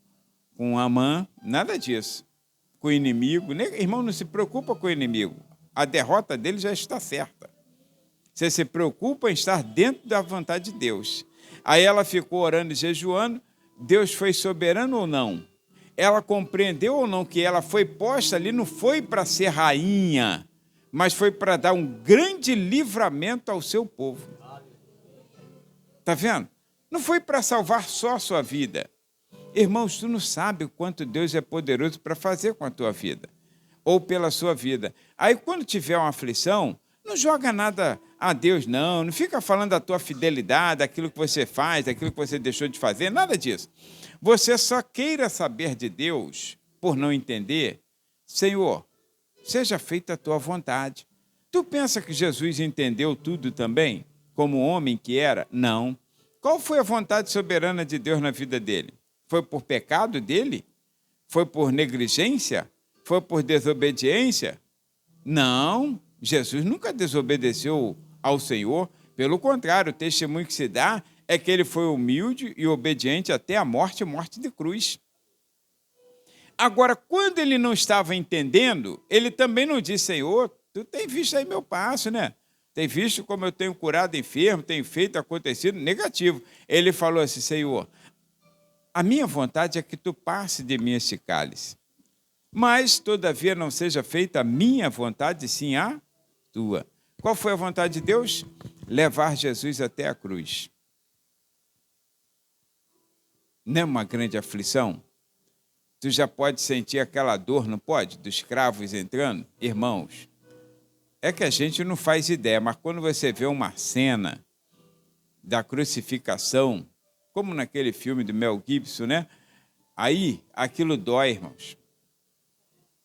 Speaker 1: Amã, nada disso. Com o inimigo. Irmão, não se preocupa com o inimigo. A derrota dele já está certa. Você se preocupa em estar dentro da vontade de Deus. Aí ela ficou orando e jejuando. Deus foi soberano ou não? Ela compreendeu ou não que ela foi posta ali, não foi para ser rainha, mas foi para dar um grande livramento ao seu povo. Está vendo? Não foi para salvar só a sua vida. Irmãos, tu não sabe o quanto Deus é poderoso para fazer com a tua vida, ou pela sua vida. Aí, quando tiver uma aflição, não joga nada a Deus, não fica falando da tua fidelidade, daquilo que você faz, daquilo que você deixou de fazer, nada disso. Você só queira saber de Deus, por não entender: Senhor, seja feita a tua vontade. Tu pensa que Jesus entendeu tudo também, como homem que era? Não. Qual foi a vontade soberana de Deus na vida dele? Foi por pecado dele? Foi por negligência? Foi por desobediência? Não. Jesus nunca desobedeceu ao Senhor. Pelo contrário, o testemunho que se dá é que ele foi humilde e obediente até a morte de cruz. Agora, quando ele não estava entendendo, ele também não disse: Senhor, tu tem visto aí meu passo, né? Tem visto como eu tenho curado enfermo, tenho feito, acontecido? Negativo. Ele falou assim: Senhor, a minha vontade é que tu passe de mim esse cálice. Mas, todavia, não seja feita a minha vontade, sim a tua. Qual foi a vontade de Deus? Levar Jesus até a cruz. Não é uma grande aflição? Tu já pode sentir aquela dor, não pode? Dos cravos entrando? Irmãos, é que a gente não faz ideia, mas quando você vê uma cena da crucificação, como naquele filme do Mel Gibson, né? Aí, aquilo dói, irmãos.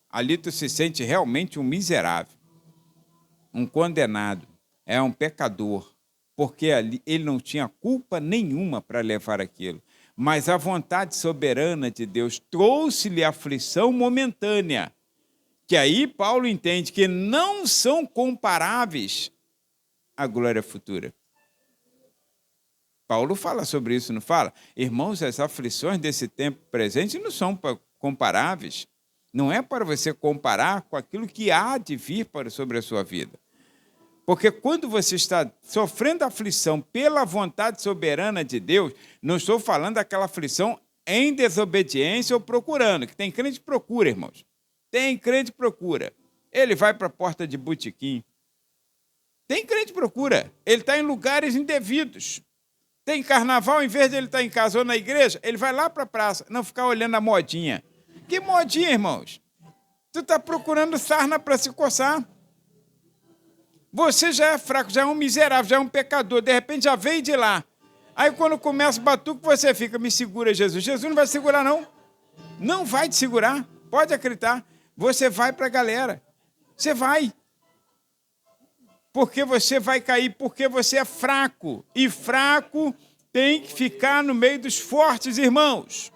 Speaker 1: Ali tu se sente realmente um miserável, um condenado, é um pecador, porque ali ele não tinha culpa nenhuma para levar aquilo. Mas a vontade soberana de Deus trouxe-lhe aflição momentânea, que aí Paulo entende que não são comparáveis à glória futura. Paulo fala sobre isso, não fala? Irmãos, as aflições desse tempo presente não são comparáveis. Não é para você comparar com aquilo que há de vir sobre a sua vida. Porque quando você está sofrendo aflição pela vontade soberana de Deus, não estou falando daquela aflição em desobediência ou procurando, que tem crente que procura, irmãos. Tem crente que procura. Ele vai para a porta de botequim. Tem crente que procura. Ele está em lugares indevidos. Tem carnaval, em vez de ele estar em casa ou na igreja, ele vai lá para a praça, não ficar olhando a modinha. Que modinha, irmãos? Tu está procurando sarna para se coçar. Você já é fraco, já é um miserável, já é um pecador, de repente já veio de lá. Aí quando começa o batuque, você fica: me segura, Jesus. Jesus não vai te segurar, não. Não vai te segurar, pode acreditar. Você vai para a galera. Você vai. Porque você vai cair, porque você é fraco. E fraco tem que ficar no meio dos fortes, irmãos.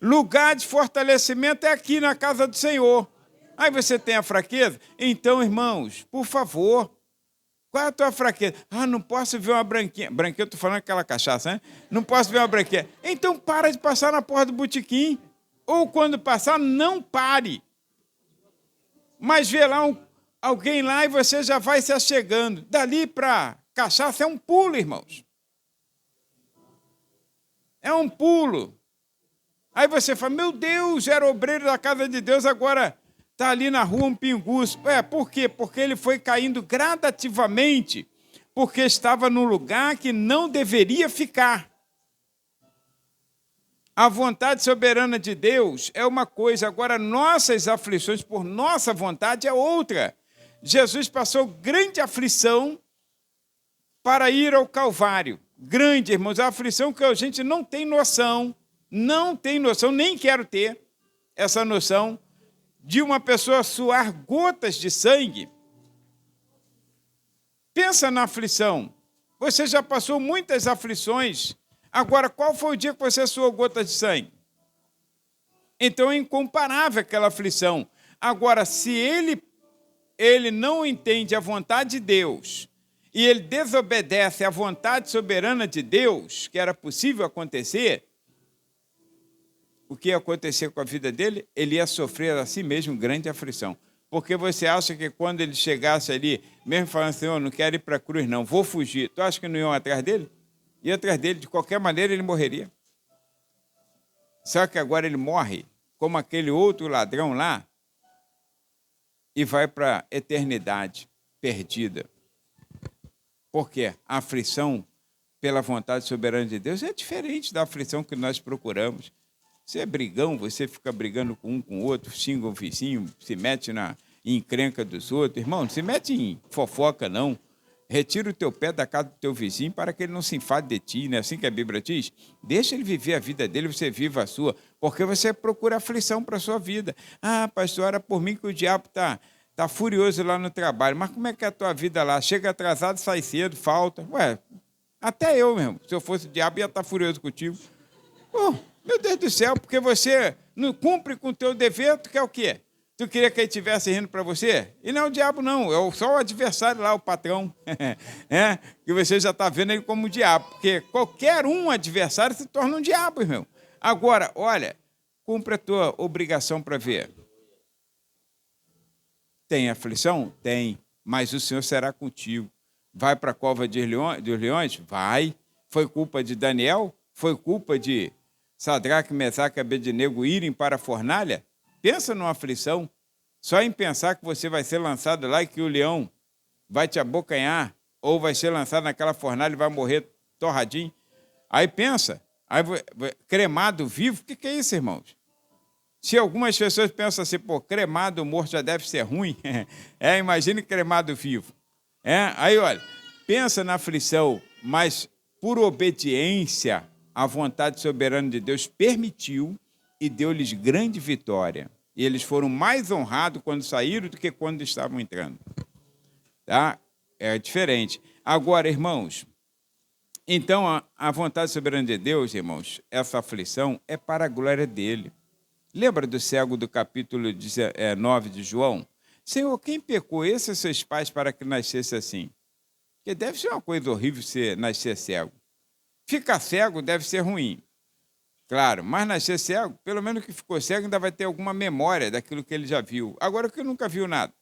Speaker 1: Lugar de fortalecimento é aqui na casa do Senhor. Aí você tem a fraqueza? Então, irmãos, por favor, qual é a tua fraqueza? Não posso ver uma branquinha. Branquinha, eu estou falando aquela cachaça, né? Não posso ver uma branquinha. Então, para de passar na porta do botequim. Ou quando passar, não pare. Mas vê lá alguém lá e você já vai se achegando. Dali para cachaça é um pulo, irmãos. É um pulo. Aí você fala, meu Deus, era obreiro da casa de Deus, agora está ali na rua um pinguço. Por quê? Porque ele foi caindo gradativamente, porque estava num lugar que não deveria ficar. A vontade soberana de Deus é uma coisa, agora nossas aflições por nossa vontade é outra. Jesus passou grande aflição para ir ao Calvário. Grande, irmãos, a aflição que a gente não tem noção, nem quero ter essa noção de uma pessoa suar gotas de sangue. Pensa na aflição. Você já passou muitas aflições. Agora, qual foi o dia que você suou gotas de sangue? Então, é incomparável aquela aflição. Agora, se ele não entende a vontade de Deus e ele desobedece à vontade soberana de Deus, que era possível acontecer, o que ia acontecer com a vida dele? Ele ia sofrer a si mesmo grande aflição. Porque você acha que quando ele chegasse ali, mesmo falando assim, eu não quero ir para a cruz, não, vou fugir, tu acha que não iam atrás dele? Ia atrás dele, de qualquer maneira ele morreria. Só que agora ele morre, como aquele outro ladrão lá, e vai para a eternidade perdida. Por quê? A aflição pela vontade soberana de Deus é diferente da aflição que nós procuramos. Você é brigão, você fica brigando com um com o outro, xinga o vizinho, se mete na encrenca dos outros. Irmão, não se mete em fofoca, não. Retira o teu pé da casa do teu vizinho para que ele não se enfade de ti, não é assim que a Bíblia diz? Deixa ele viver a vida dele, você viva a sua, porque você procura aflição para a sua vida. Ah, pastor, era por mim que o diabo está furioso lá no trabalho, mas como é que é a tua vida lá? Chega atrasado, sai cedo, falta. Até eu mesmo, se eu fosse o diabo, ia estar furioso contigo. Meu Deus do céu, porque você não cumpre com o teu dever, tu quer o quê? Tu queria que ele estivesse rindo para você? E não é o diabo, não. É só o adversário lá, o patrão. Que você já está vendo ele como o diabo. Porque qualquer adversário se torna um diabo, irmão. Agora, olha, cumpre a tua obrigação para ver. Tem aflição? Tem. Mas o Senhor será contigo. Vai para a cova dos leões? Vai. Foi culpa de Daniel? Foi culpa de Sadraque, Mesaque e Abednego irem para a fornalha? Pensa numa aflição, só em pensar que você vai ser lançado lá e que o leão vai te abocanhar, ou vai ser lançado naquela fornalha e vai morrer torradinho. Aí pensa, cremado vivo, o que é isso, irmãos? Se algumas pessoas pensam assim, cremado morto já deve ser ruim, imagine cremado vivo. Aí, olha, pensa na aflição, mas por obediência à vontade soberana de Deus permitiu e deu-lhes grande vitória. E eles foram mais honrados quando saíram do que quando estavam entrando. Tá? É diferente. Agora, irmãos, então a vontade soberana de Deus, irmãos, essa aflição é para a glória dele. Lembra do cego do capítulo 9 de João? Senhor, quem pecou esses seus pais para que nascesse assim? Porque deve ser uma coisa horrível você nascer cego. Ficar cego deve ser ruim. Claro, mas nascer cego, pelo menos que ficou cego, ainda vai ter alguma memória daquilo que ele já viu. Agora, que nunca viu nada.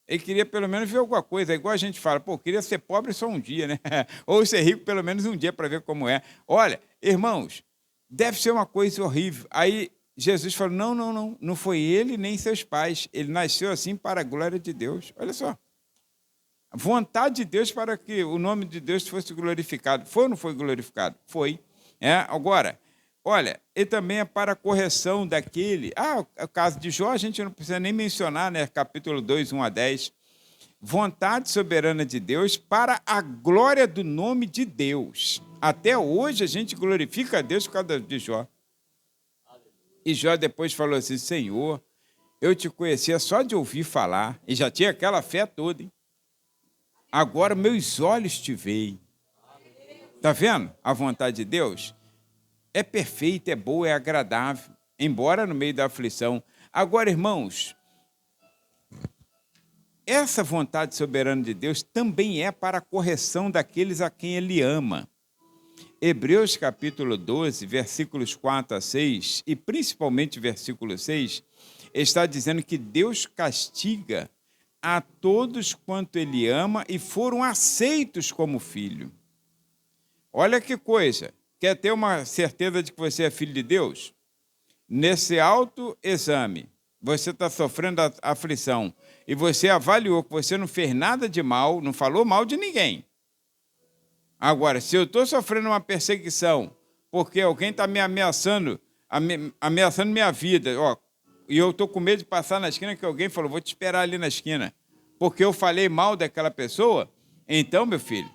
Speaker 1: Ele queria pelo menos ver alguma coisa, igual a gente fala, queria ser pobre só um dia, né? Ou ser rico pelo menos um dia para ver como é. Olha, irmãos, deve ser uma coisa horrível. Aí Jesus falou, não foi ele nem seus pais. Ele nasceu assim para a glória de Deus. Olha só. A vontade de Deus para que o nome de Deus fosse glorificado. Foi ou não foi glorificado? Foi. Agora, olha, e também é para a correção daquele... o caso de Jó, a gente não precisa nem mencionar, né? Capítulo 2, 1 a 10. Vontade soberana de Deus para a glória do nome de Deus. Até hoje a gente glorifica a Deus por causa de Jó. E Jó depois falou assim, Senhor, eu te conhecia só de ouvir falar, e já tinha aquela fé toda, hein? Agora meus olhos te veem. Está vendo? A vontade de Deus é perfeita, é boa, é agradável, embora no meio da aflição. Agora, irmãos, essa vontade soberana de Deus também é para a correção daqueles a quem Ele ama. Hebreus capítulo 12, versículos 4 a 6, e principalmente versículo 6, está dizendo que Deus castiga a todos quanto ele ama e foram aceitos como filho. Olha que coisa. Quer ter uma certeza de que você é filho de Deus? Nesse autoexame, você está sofrendo aflição e você avaliou que você não fez nada de mal, não falou mal de ninguém. Agora, se eu estou sofrendo uma perseguição porque alguém está me ameaçando minha vida, ó, e eu estou com medo de passar na esquina que alguém falou, vou te esperar ali na esquina, porque eu falei mal daquela pessoa, então, meu filho,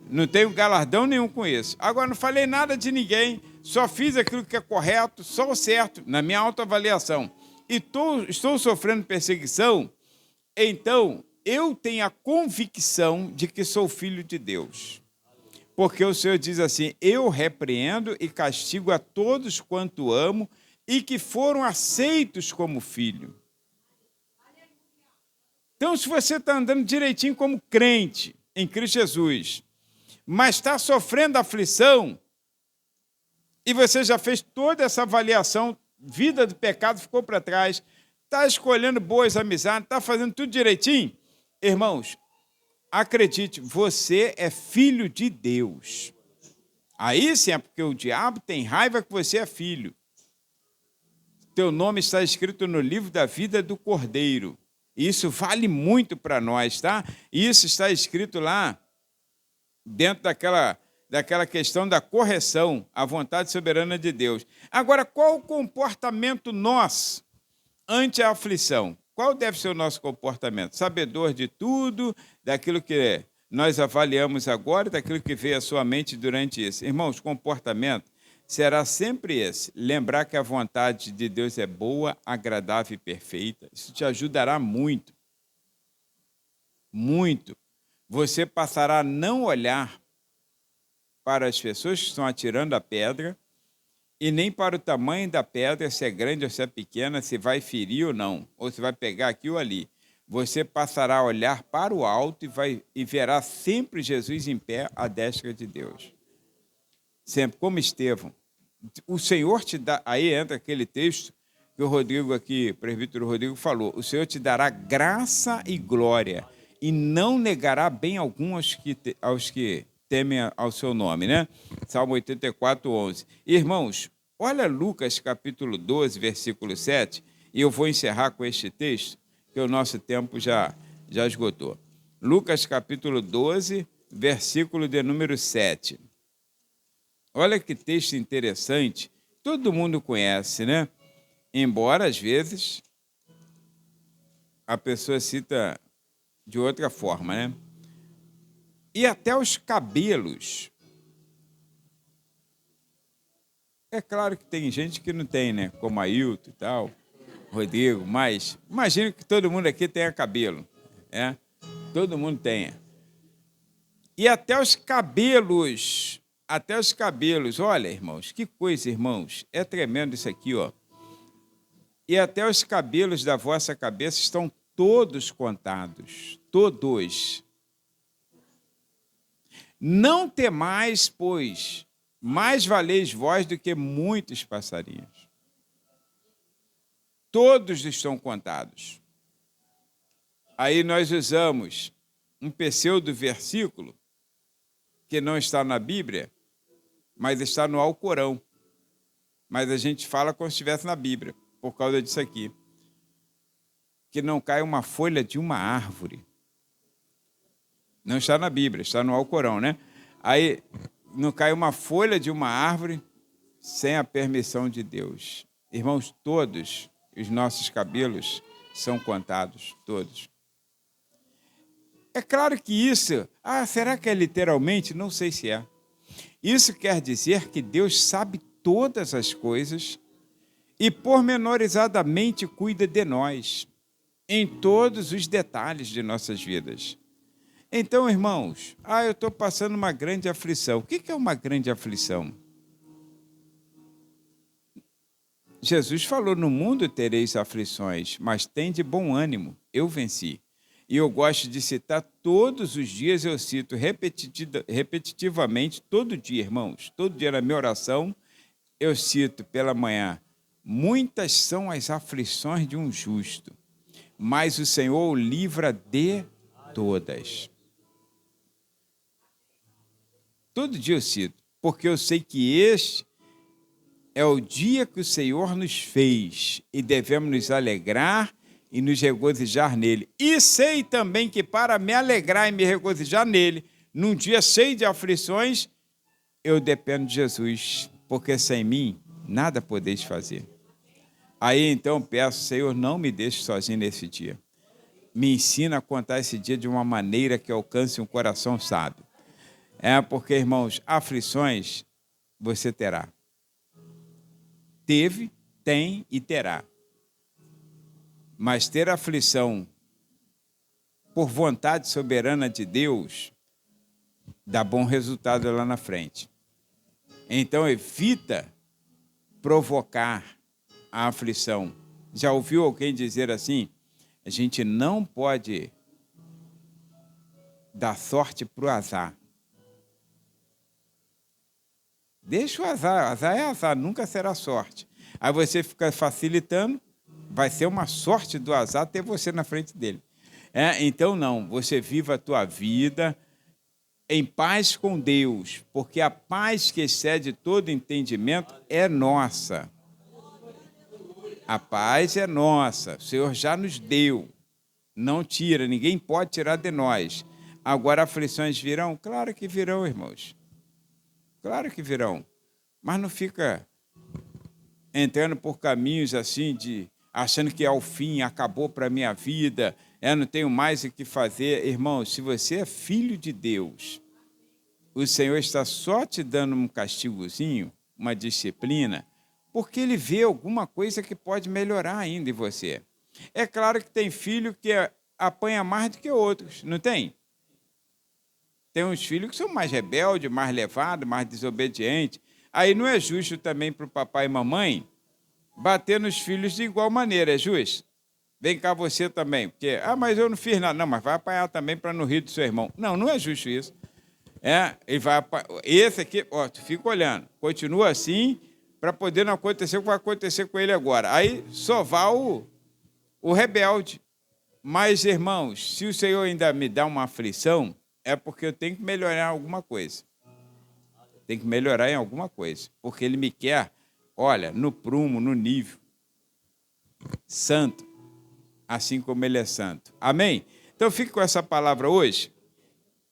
Speaker 1: não tenho galardão nenhum com isso. Agora, não falei nada de ninguém, só fiz aquilo que é correto, só o certo, na minha autoavaliação. E estou sofrendo perseguição, então eu tenho a convicção de que sou filho de Deus. Porque o Senhor diz assim, eu repreendo e castigo a todos quanto amo e que foram aceitos como filho. Então, se você está andando direitinho como crente em Cristo Jesus, mas está sofrendo aflição, e você já fez toda essa avaliação, vida do pecado ficou para trás, está escolhendo boas amizades, está fazendo tudo direitinho, irmãos, acredite, você é filho de Deus. Aí sim é porque o diabo tem raiva que você é filho. Teu nome está escrito no livro da vida do Cordeiro. Isso vale muito para nós, tá? Isso está escrito lá, dentro daquela questão da correção, a vontade soberana de Deus. Agora, qual o comportamento nosso ante a aflição? Qual deve ser o nosso comportamento? Sabedor de tudo, daquilo que nós avaliamos agora e daquilo que veio à sua mente durante isso. Irmãos, comportamento será sempre esse. Lembrar que a vontade de Deus é boa, agradável e perfeita. Isso te ajudará muito. Muito. Você passará a não olhar para as pessoas que estão atirando a pedra e nem para o tamanho da pedra, se é grande ou se é pequena, se vai ferir ou não, ou se vai pegar aqui ou ali. Você passará a olhar para o alto e verá sempre Jesus em pé à destra de Deus. Sempre, como Estevão. O Senhor te dá... Aí entra aquele texto que o Rodrigo aqui, o presbítero Rodrigo, falou. O Senhor te dará graça e glória e não negará bem algum aos que temem ao seu nome, né? Salmo 84, 11. Irmãos, olha Lucas capítulo 12, versículo 7, e eu vou encerrar com este texto, que o nosso tempo já esgotou. Lucas capítulo 12, versículo de número 7. Olha que texto interessante, todo mundo conhece, né? Embora, às vezes, a pessoa cita de outra forma, né? E até os cabelos. É claro que tem gente que não tem, né? Como Ailton e tal, Rodrigo, mas imagino que todo mundo aqui tenha cabelo, né? Todo mundo tenha. E até os cabelos, olha, irmãos, que coisa, irmãos, é tremendo isso aqui, ó. E até os cabelos da vossa cabeça estão todos contados, todos. Não temais, pois, mais valeis vós do que muitos passarinhos. Todos estão contados. Aí nós usamos um pseudo versículo que não está na Bíblia, mas está no Alcorão. Mas a gente fala como se estivesse na Bíblia, por causa disso aqui. Que não cai uma folha de uma árvore. Não está na Bíblia, está no Alcorão, né? Aí não cai uma folha de uma árvore sem a permissão de Deus. Irmãos, todos os nossos cabelos são contados, todos. É claro que isso... será que é literalmente? Não sei se é. Isso quer dizer que Deus sabe todas as coisas e pormenorizadamente cuida de nós, em todos os detalhes de nossas vidas. Então, irmãos, eu estou passando uma grande aflição. O que é uma grande aflição? Jesus falou, no mundo tereis aflições, mas tende bom ânimo, eu venci. E eu gosto de citar todos os dias, eu cito repetitivamente, todo dia, irmãos, todo dia na minha oração, eu cito pela manhã, Muitas são as aflições de um justo, mas o Senhor o livra de todas. Todo dia eu cito, porque eu sei que este é o dia que o Senhor nos fez e devemos nos alegrar e nos regozijar nele. E sei também que para me alegrar e me regozijar nele, num dia cheio de aflições, eu dependo de Jesus, porque sem mim nada podeis fazer. Aí então peço, Senhor, não me deixe sozinho nesse dia. Me ensina a contar esse dia de uma maneira que alcance um coração sábio. Porque, irmãos, aflições você terá. Teve, tem e terá. Mas ter aflição por vontade soberana de Deus dá bom resultado lá na frente. Então, evita provocar a aflição. Já ouviu alguém dizer assim? A gente não pode dar sorte para o azar. Deixa o azar é azar, nunca será sorte. Aí você fica facilitando, vai ser uma sorte do azar ter você na frente dele. Então não, você viva a tua vida em paz com Deus, porque a paz que excede todo entendimento é nossa. A paz é nossa, o Senhor já nos deu, não tira, ninguém pode tirar de nós. Agora, aflições virão? Claro que virão, irmãos. Claro que virão, mas não fica entrando por caminhos assim, achando que é o fim, acabou para a minha vida, não tenho mais o que fazer. Irmãos, se você é filho de Deus, o Senhor está só te dando um castigozinho, uma disciplina, porque Ele vê alguma coisa que pode melhorar ainda em você. É claro que tem filho que apanha mais do que outros, não tem? Tem uns filhos que são mais rebeldes, mais levados, mais desobedientes. Aí não é justo também para o papai e mamãe bater nos filhos de igual maneira, é justo? Vem cá você também, porque, mas eu não fiz nada. Não, mas vai apanhar também para não rir do seu irmão. Não, não é justo isso. Ele vai esse aqui, tu fica olhando, continua assim, para poder não acontecer o que vai acontecer com ele agora. Aí só vai o rebelde. Mas, irmãos, se o Senhor ainda me dá uma aflição, é porque eu tenho que melhorar em alguma coisa. Tem que melhorar em alguma coisa. Porque Ele me quer, olha, no prumo, no nível. Santo, assim como Ele é santo. Amém? Então, fique com essa palavra hoje.